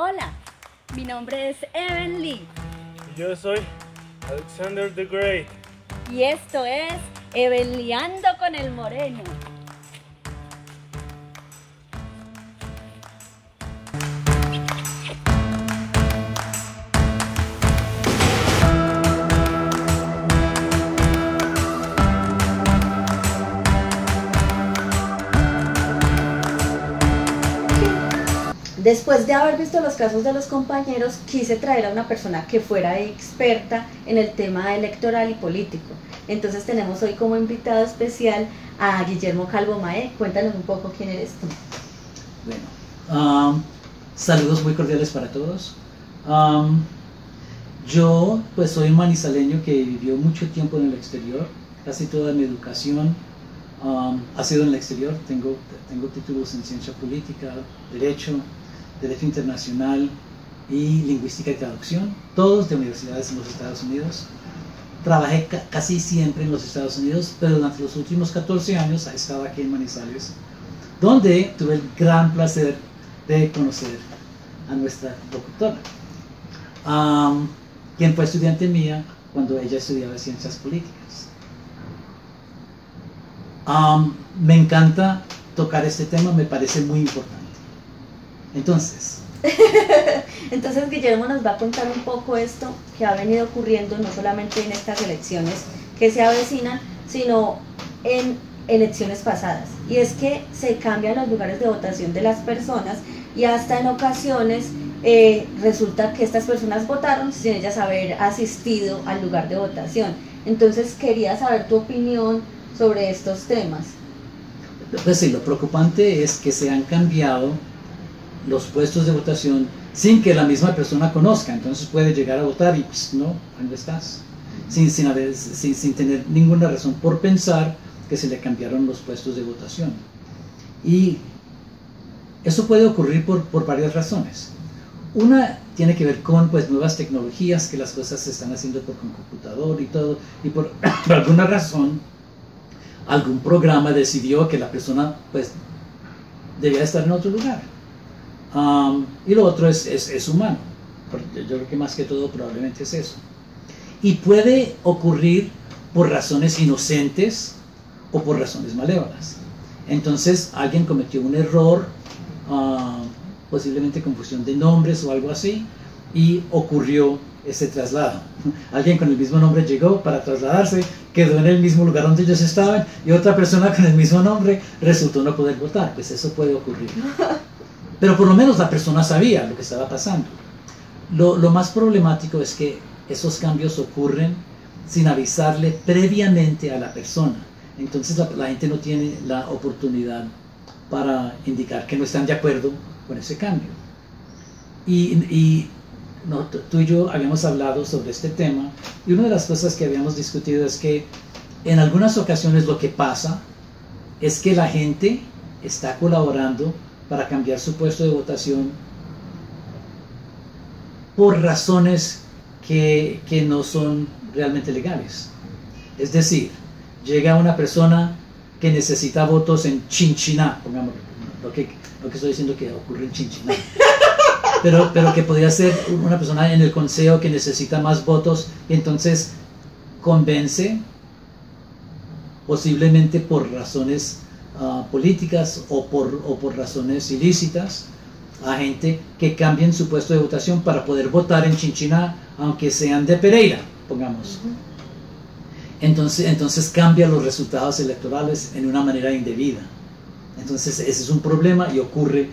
Hola, mi nombre es Evan Lee. Yo soy Alexander the Great. Y esto es Evanleando con el Moreno. Después de haber visto los casos de los compañeros, quise traer a una persona que fuera experta en el tema electoral y político. Entonces tenemos hoy como invitado especial a Guillermo Calvo Mae. Cuéntanos un poco quién eres tú. Bueno, saludos muy cordiales para todos. Yo pues soy un manizaleño que vivió mucho tiempo en el exterior. Casi toda mi educación ha sido en el exterior. Tengo títulos en ciencia política, derecho internacional y lingüística y traducción, todos de universidades en los Estados Unidos. Trabajé casi siempre en los Estados Unidos, pero durante los últimos 14 años he estado aquí en Manizales, donde tuve el gran placer de conocer a nuestra locutora, quien fue estudiante mía cuando ella estudiaba ciencias políticas. Me encanta tocar este tema, me parece muy importante. Entonces, Guillermo nos va a contar un poco esto que ha venido ocurriendo no solamente en estas elecciones que se avecinan, sino en elecciones pasadas. Y es que se cambian los lugares de votación de las personas y hasta en ocasiones resulta que estas personas votaron sin ellas haber asistido al lugar de votación. Entonces quería saber tu opinión sobre estos temas. Pues sí, lo preocupante es que se han cambiado los puestos de votación sin que la misma persona conozca. Entonces puede llegar a votar y pues, no, ¿dónde estás? Sin tener ninguna razón por pensar que se le cambiaron los puestos de votación. Y eso puede ocurrir por varias razones. Una tiene que ver con pues nuevas tecnologías, que las cosas se están haciendo con computador y todo, y por alguna razón algún programa decidió que la persona pues debía estar en otro lugar. Y lo otro es humano. Yo creo que más que todo probablemente es eso. Y puede ocurrir por razones inocentes o por razones malévolas. Entonces alguien cometió un error, posiblemente confusión de nombres o algo así, y ocurrió ese traslado. Alguien con el mismo nombre llegó para trasladarse, quedó en el mismo lugar donde ellos estaban, y otra persona con el mismo nombre resultó no poder votar. Pues eso puede ocurrir. Pero por lo menos la persona sabía lo que estaba pasando. Lo más problemático es que esos cambios ocurren sin avisarle previamente a la persona. Entonces la gente no tiene la oportunidad para indicar que no están de acuerdo con ese cambio. No, tú y yo habíamos hablado sobre este tema, y una de las cosas que habíamos discutido es que en algunas ocasiones lo que pasa es que la gente está colaborando para cambiar su puesto de votación por razones que no son realmente legales. Es decir, llega una persona que necesita votos en Chinchiná, pongamos lo que estoy diciendo que ocurre en Chinchiná, pero que podría ser una persona en el consejo que necesita más votos, y entonces convence, posiblemente por razones políticas o por razones ilícitas, a gente que cambien su puesto de votación para poder votar en Chinchiná, aunque sean de Pereira, pongamos. Entonces cambia los resultados electorales en una manera indebida. Entonces ese es un problema y ocurre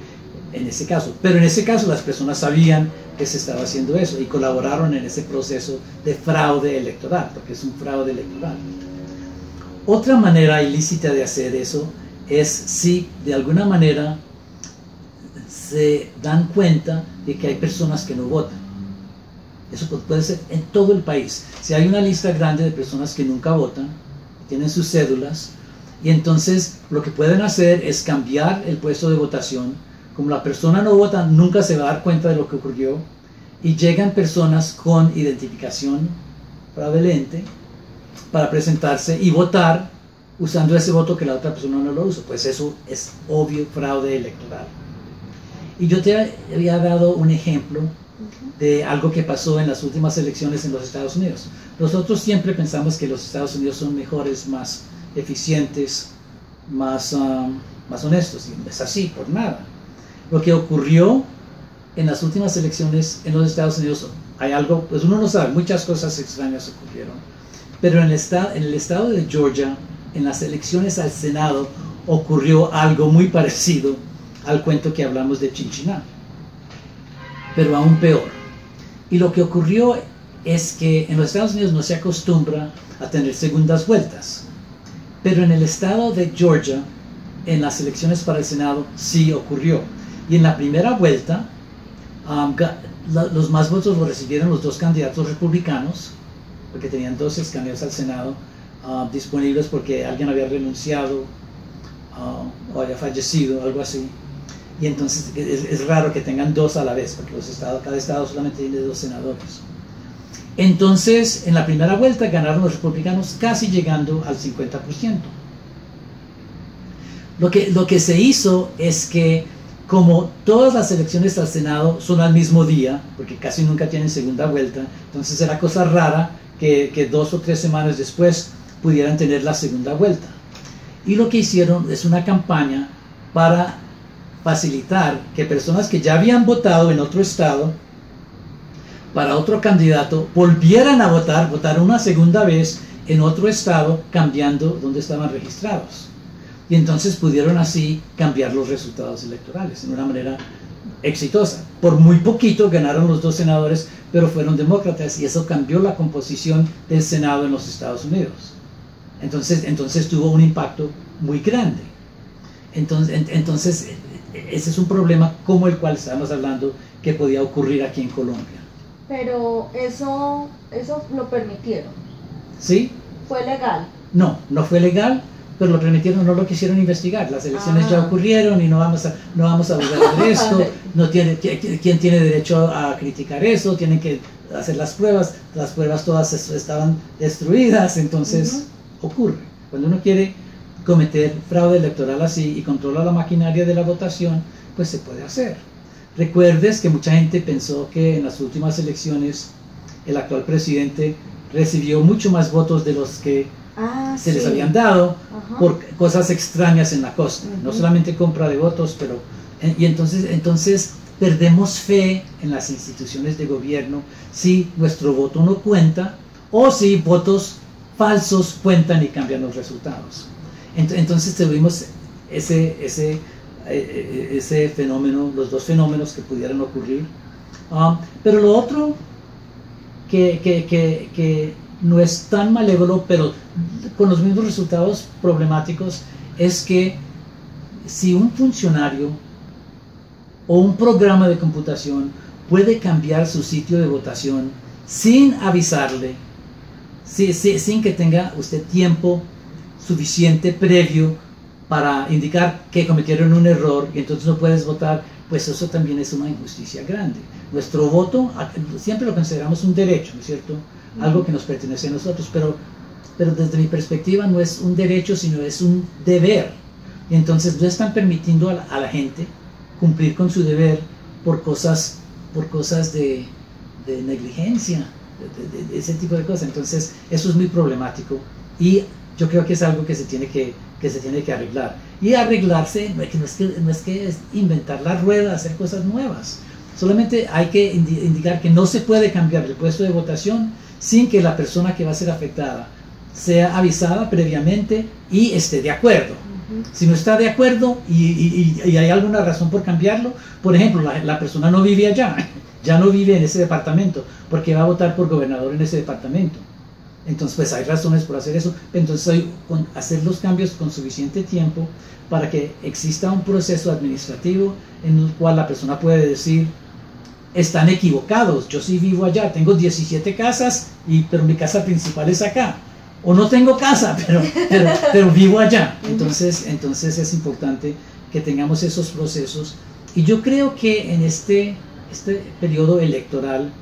en ese caso. Pero en ese caso las personas sabían que se estaba haciendo eso y colaboraron en ese proceso de fraude electoral, porque es un fraude electoral. Otra manera ilícita de hacer eso es si de alguna manera se dan cuenta de que hay personas que no votan. Eso puede ser en todo el país. Si hay una lista grande de personas que nunca votan, tienen sus cédulas, y entonces lo que pueden hacer es cambiar el puesto de votación. Como la persona no vota, nunca se va a dar cuenta de lo que ocurrió, y llegan personas con identificación fraudulenta para presentarse y votar usando ese voto que la otra persona no lo usa. Pues eso es obvio fraude electoral. Y yo te había dado un ejemplo de algo que pasó en las últimas elecciones en los Estados Unidos. Nosotros siempre pensamos que los Estados Unidos son mejores, más eficientes, más honestos, y no es así, por nada. Lo que ocurrió en las últimas elecciones en los Estados Unidos, hay algo, pues uno no sabe, muchas cosas extrañas ocurrieron, pero en el estado de Georgia, en las elecciones al Senado, ocurrió algo muy parecido al cuento que hablamos de Chinchiná, pero aún peor. Y lo que ocurrió es que en los Estados Unidos no se acostumbra a tener segundas vueltas, pero en el estado de Georgia, en las elecciones para el Senado, sí ocurrió. Y en la primera vuelta, los más votos lo recibieron los dos candidatos republicanos, porque tenían 12 escaños al Senado disponibles porque alguien había renunciado o había fallecido, algo así. Y entonces es raro que tengan dos a la vez, porque cada estado solamente tiene 2 senadores. Entonces, en la primera vuelta ganaron los republicanos casi llegando al 50%. Lo que se hizo es que, como todas las elecciones al Senado son al mismo día, porque casi nunca tienen segunda vuelta, entonces era cosa rara que 2 o 3 semanas después pudieran tener la segunda vuelta. Y lo que hicieron es una campaña para facilitar que personas que ya habían votado en otro estado para otro candidato volvieran a votar una segunda vez en otro estado, cambiando donde estaban registrados. Y entonces pudieron así cambiar los resultados electorales de una manera exitosa. Por muy poquito ganaron los 2 senadores, pero fueron demócratas, y eso cambió la composición del Senado en los Estados Unidos. Entonces tuvo un impacto muy grande. Entonces ese es un problema como el cual estábamos hablando que podía ocurrir aquí en Colombia. Pero eso lo permitieron. ¿Sí? ¿Fue legal? No fue legal, pero lo permitieron, no lo quisieron investigar. Las elecciones ya ocurrieron y no vamos a abusar de esto. ¿Quién tiene derecho a criticar eso? Tienen que hacer las pruebas todas estaban destruidas, entonces ocurre. Cuando uno quiere cometer fraude electoral así y controla la maquinaria de la votación, pues se puede hacer. Recuerdes que mucha gente pensó que en las últimas elecciones el actual presidente recibió mucho más votos de los que se les habían dado por cosas extrañas en la costa, no solamente compra de votos, pero entonces perdemos fe en las instituciones de gobierno si nuestro voto no cuenta o si votos falsos cuentan y cambian los resultados. Entonces tuvimos ese fenómeno, los 2 fenómenos que pudieran ocurrir. Pero lo otro que no es tan malévolo, pero con los mismos resultados problemáticos, es que si un funcionario o un programa de computación puede cambiar su sitio de votación sin avisarle, sin que tenga usted tiempo suficiente previo para indicar que cometieron un error y entonces no puedes votar, pues eso también es una injusticia grande. Nuestro voto siempre lo consideramos un derecho, ¿no es cierto? Algo que nos pertenece a nosotros, pero desde mi perspectiva no es un derecho, sino es un deber. Y entonces no están permitiendo a la gente cumplir con su deber por cosas de negligencia, de ese tipo de cosas. Entonces eso es muy problemático y yo creo que es algo que se tiene que arreglar. Y arreglarse no es que inventar la rueda, hacer cosas nuevas. Solamente hay que indicar que no se puede cambiar el puesto de votación sin que la persona que va a ser afectada sea avisada previamente y esté de acuerdo. Si no está de acuerdo y hay alguna razón por cambiarlo, por ejemplo, la persona no vive allá, ya no vive en ese departamento, porque va a votar por gobernador en ese departamento. Entonces, pues hay razones por hacer eso. Entonces, hay hacer los cambios con suficiente tiempo para que exista un proceso administrativo en el cual la persona puede decir: están equivocados, yo sí vivo allá, tengo 17 casas, pero mi casa principal es acá. O no tengo casa, pero vivo allá. Entonces es importante que tengamos esos procesos. Y yo creo que en este periodo electoral,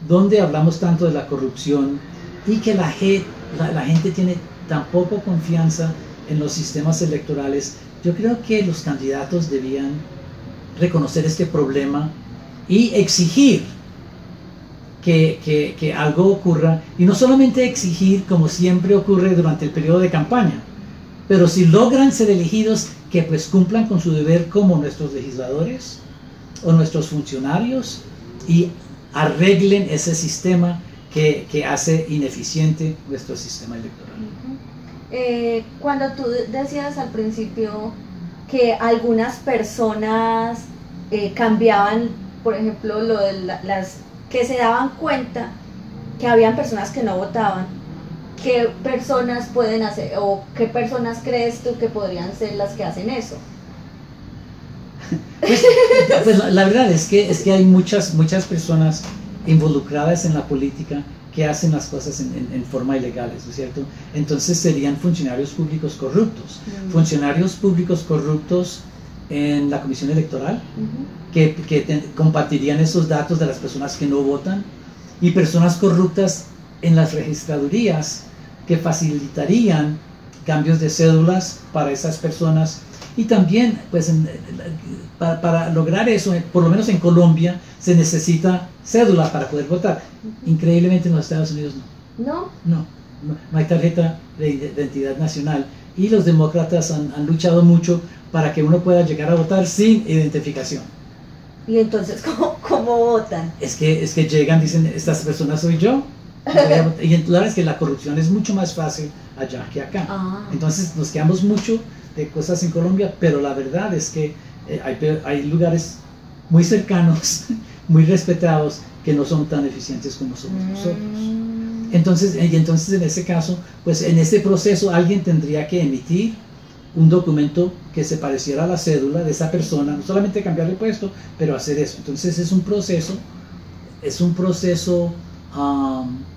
donde hablamos tanto de la corrupción y que la gente tiene tan poca confianza en los sistemas electorales, yo creo que los candidatos debían reconocer este problema y exigir que algo ocurra, y no solamente exigir como siempre ocurre durante el periodo de campaña, pero si logran ser elegidos, que pues cumplan con su deber como nuestros legisladores o nuestros funcionarios y arreglen ese sistema que hace ineficiente nuestro sistema electoral. Cuando tú decías al principio que algunas personas cambiaban, por ejemplo, lo de las que se daban cuenta que habían personas que no votaban, ¿qué personas pueden hacer o qué personas crees tú que podrían ser las que hacen eso? Pues la verdad es que hay muchas personas involucradas en la política que hacen las cosas en forma ilegal, ¿no es cierto? Entonces serían funcionarios públicos corruptos, funcionarios públicos corruptos en la comisión electoral, que compartirían esos datos de las personas que no votan, y personas corruptas en las registradurías que facilitarían cambios de cédulas para esas personas. Y también, pues, para lograr eso, por lo menos en Colombia, se necesita cédula para poder votar. Increíblemente en los Estados Unidos no hay tarjeta de identidad nacional, y los demócratas han luchado mucho para que uno pueda llegar a votar sin identificación. ¿Y entonces cómo votan? Es que llegan, dicen, estas personas soy yo. Y la verdad es que la corrupción es mucho más fácil allá que acá. Entonces nos quedamos mucho de cosas en Colombia, pero la verdad es que hay lugares muy cercanos, muy respetados, que no son tan eficientes como somos nosotros. Entonces en ese caso, pues en este proceso alguien tendría que emitir un documento que se pareciera a la cédula de esa persona, no solamente cambiar el puesto, pero hacer eso. Entonces es un proceso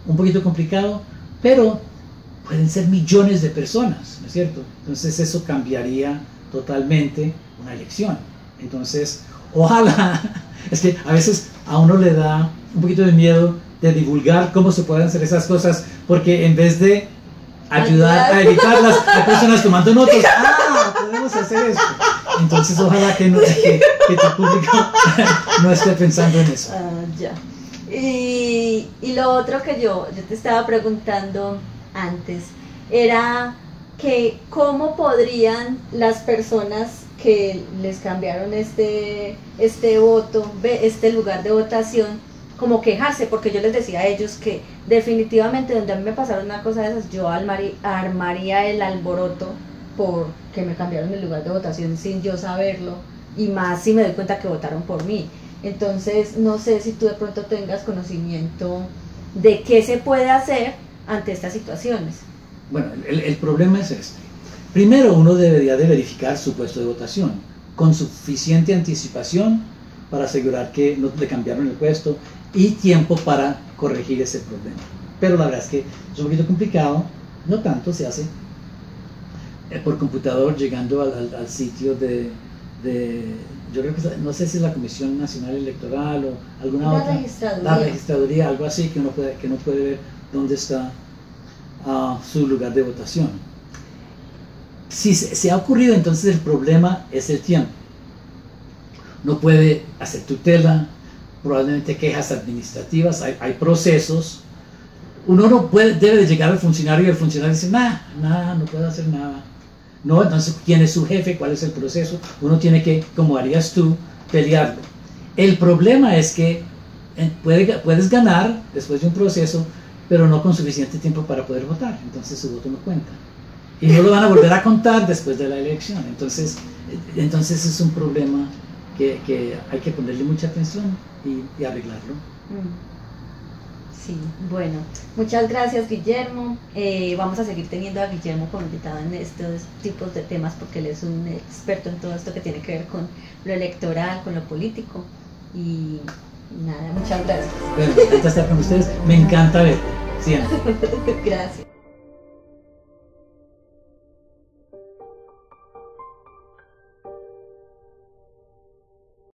un poquito complicado, pero pueden ser millones de personas, ¿no es cierto? Entonces eso cambiaría totalmente una elección. Entonces, ojalá, es que a veces a uno le da un poquito de miedo de divulgar cómo se pueden hacer esas cosas, porque en vez de ayudar a evitarlas, hay personas tomando notas, podemos hacer esto. Entonces ojalá que tu público no esté pensando en eso. Ya. Y lo otro que yo te estaba preguntando antes era que cómo podrían las personas que les cambiaron este voto, este lugar de votación, como quejarse, porque yo les decía a ellos que definitivamente donde a mí me pasaron una cosa de esas, yo armaría el alboroto porque me cambiaron el lugar de votación sin yo saberlo, y más si me doy cuenta que votaron por mí. Entonces no sé si tú de pronto tengas conocimiento de qué se puede hacer ante estas situaciones. Bueno, el problema es este. Primero, uno debería de verificar su puesto de votación con suficiente anticipación para asegurar que no le cambiaron el puesto, y tiempo para corregir ese problema. Pero la verdad es que es un poquito complicado, no tanto, se hace por computador, llegando al sitio de yo creo que no sé si es la Comisión Nacional Electoral o alguna otra, la registraduría, algo así, que uno puede ver dónde está su lugar de votación. Si se ha ocurrido, entonces el problema es el tiempo. No puede hacer tutela, probablemente quejas administrativas, hay procesos. Uno no debe de llegar al funcionario y el funcionario dice, nada, no puedo hacer nada. No, entonces, ¿quién es su jefe? ¿Cuál es el proceso? Uno tiene que, como harías tú, pelearlo. El problema es que puedes ganar después de un proceso, pero no con suficiente tiempo para poder votar. Entonces su voto no cuenta. Y no lo van a volver a contar después de la elección. Entonces es un problema que hay que ponerle mucha atención y arreglarlo. Sí, bueno, muchas gracias, Guillermo. Vamos a seguir teniendo a Guillermo como invitado en estos tipos de temas, porque él es un experto en todo esto que tiene que ver con lo electoral, con lo político. Y nada, muchas gracias. Bueno, me encanta estar con ustedes, me encanta ver siempre. Gracias.